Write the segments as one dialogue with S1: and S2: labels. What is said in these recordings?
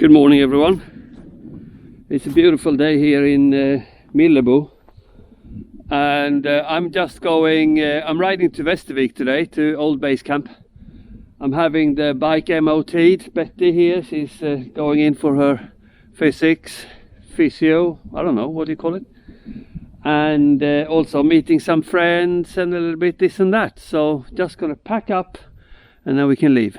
S1: Good morning, everyone. It's a beautiful day here in Millebo, and I'm riding to Västervik today, to old base camp. I'm having the bike MOT'd. Betty here, she's going in for her physics, physio, I don't know, what do you call it? And also meeting some friends and a little bit this and that. So just gonna pack up and then we can leave.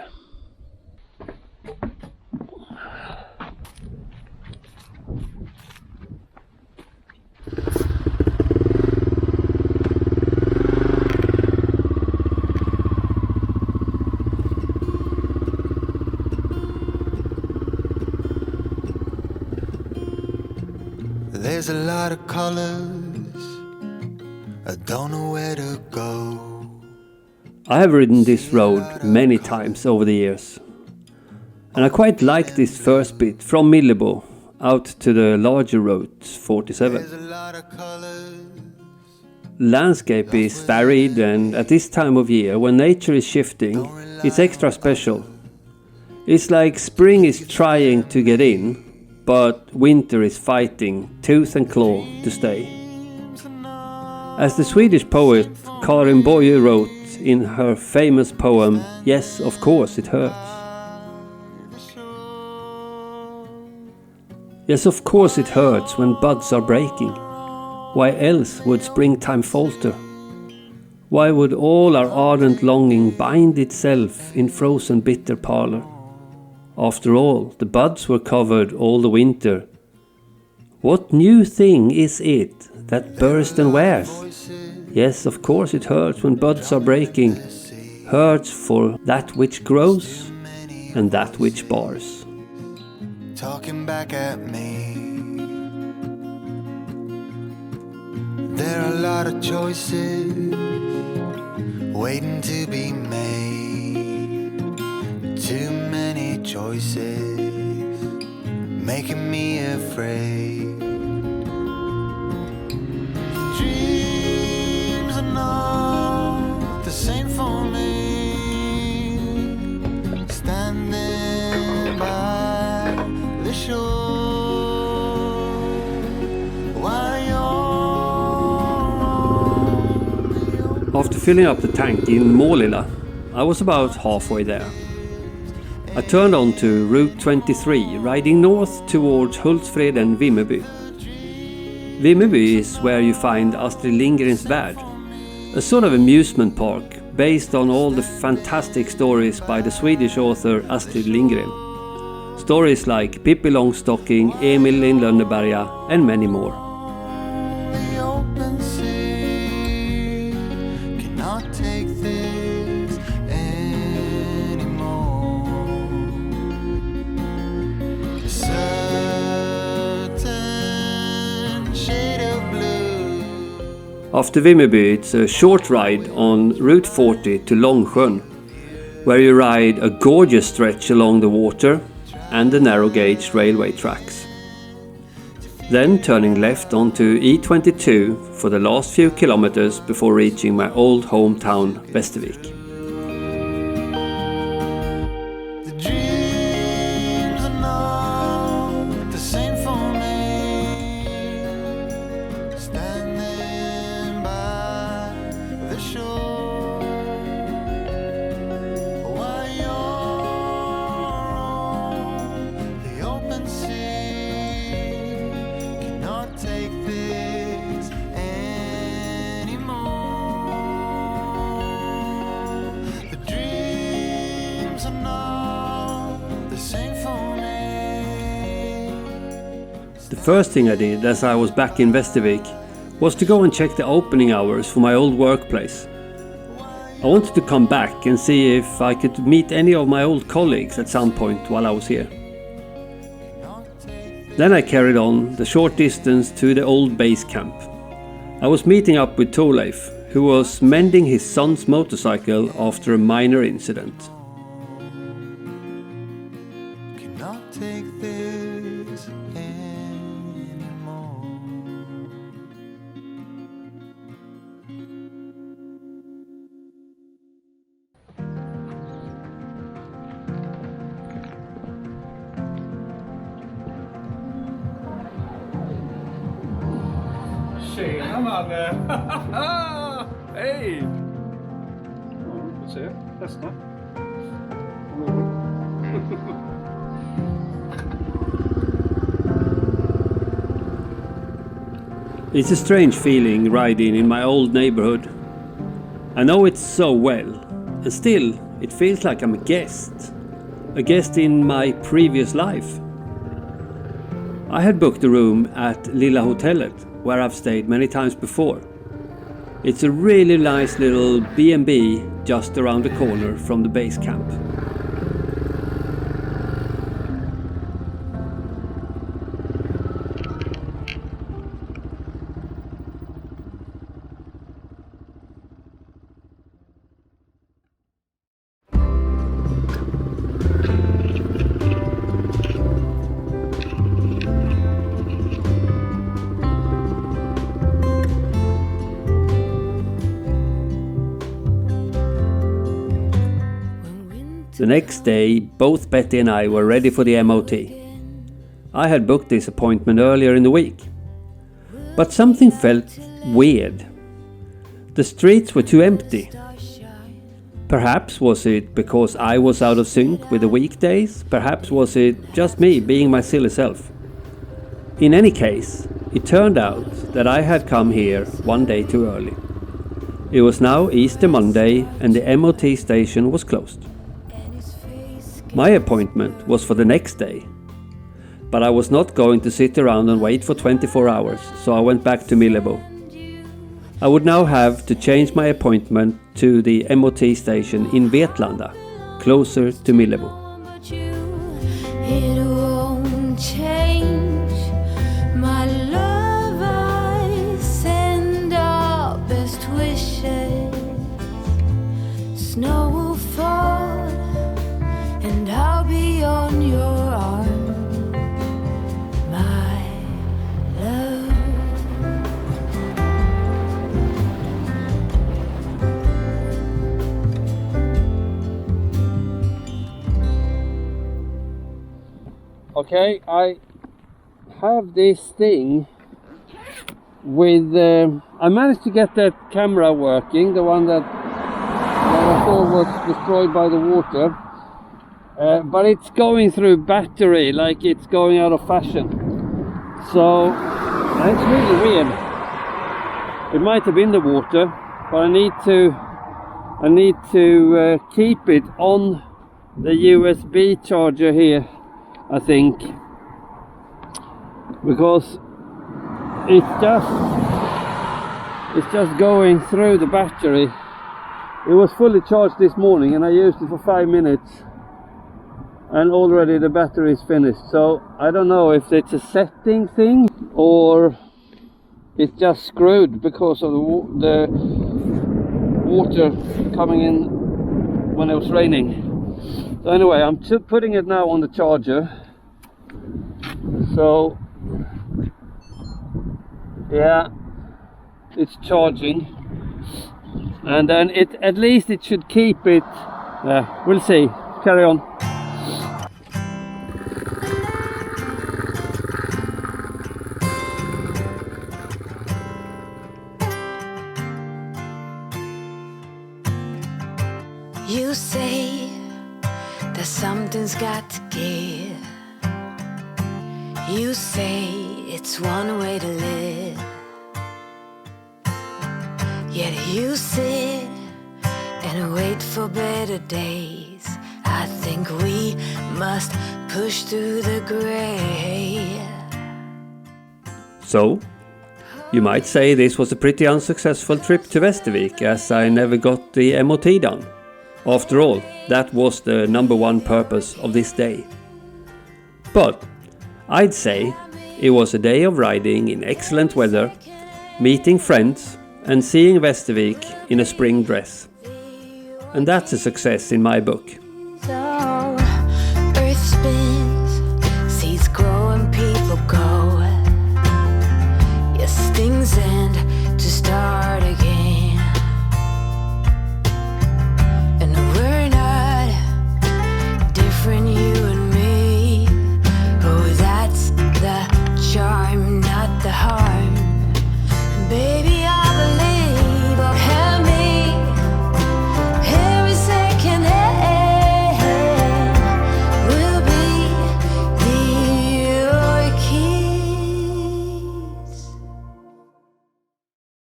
S2: There's a lot of colors, I don't know where to go.
S1: I have ridden this road many times over the years, and I quite like this first bit from Millebo out to the larger route 47. Landscape is varied, and at this time of year when nature is shifting, it's extra special. It's like spring is trying to get in, but winter is fighting tooth and claw to stay. As the Swedish poet Karin Boye wrote in her famous poem, "Yes, of course it hurts." Yes, of course it hurts when buds are breaking. Why else would springtime falter? Why would all our ardent longing bind itself in frozen bitter parlour? After all, the buds were covered all the winter. What new thing is it that bursts and wears? Yes, of course it hurts when buds are breaking. Hurts for that which grows and that which bars.
S2: Talking back at me. There are a lot of choices waiting to be made. Too many choices making me afraid. Dreams are not the same for me. Standing by the shore while you're
S1: After filling up the tank in Målilla, I was about halfway there. I turned on to Route 23, riding north towards Hultsfred and Vimmerby. Vimmerby is where you find Astrid Lindgren's Värld, a sort of amusement park based on all the fantastic stories by the Swedish author Astrid Lindgren. Stories like Pippi Långstocking, Emil in Lönneberga and many more. After Vimmerby, it's a short ride on Route 40 to Långsjön, where you ride a gorgeous stretch along the water and the narrow gauge railway tracks. Then turning left onto E22 for the last few kilometers before reaching my old hometown Västervik. The first thing I did as I was back in Västervik was to go and check the opening hours for my old workplace. I wanted to come back and see if I could meet any of my old colleagues at some point while I was here. Then I carried on the short distance to the old base camp. I was meeting up with Tolf, who was mending his son's motorcycle after a minor incident.
S3: Tjena Nalle! Hej! Ja, vi får se. Testa.
S1: It's a strange feeling riding in my old neighborhood. I know it so well, and still it feels like I'm a guest in my previous life. I had booked a room at Lilla Hotellet, where I've stayed many times before. It's a really nice little B&B just around the corner from the base camp. The next day, both Betty and I were ready for the MOT. I had booked this appointment earlier in the week. But something felt weird. The streets were too empty. Perhaps was it because I was out of sync with the weekdays? Perhaps was it just me being my silly self? In any case, it turned out that I had come here one day too early. It was now Easter Monday and the MOT station was closed. My appointment was for the next day, but I was not going to sit around and wait for 24 hours, so I went back to Millebo. I would now have to change my appointment to the MOT station in Vetlanda, closer to Millebo.
S4: It won't change, my love. I send our best wishes. Snow will fall and I'll be on your arm, my love.
S1: Okay, I have this thing with... I managed to get that camera working, the one that I thought was destroyed by the water. But it's going through battery, like it's going out of fashion. So it's really weird. It might have been the water, but I need to keep it on the USB charger here, I think, because it's just going through the battery. It was fully charged this morning and I used it for 5 minutes. And already the battery is finished, so I don't know if it's a setting thing or it's just screwed because of the water coming in when it was raining. So anyway, I'm putting it now on the charger. So yeah, it's charging, and then at least it should keep it. We'll see. Carry on.
S4: You say that something's got to give. You say it's one way to live. Yet you sit and wait for better days. I think we must push through the gray.
S1: So, you might say this was a pretty unsuccessful trip to Västervik, as I never got the MOT done. After all, that was the number one purpose of this day. But I'd say it was a day of riding in excellent weather, meeting friends and seeing Västervik in a spring dress. And that's a success in my book.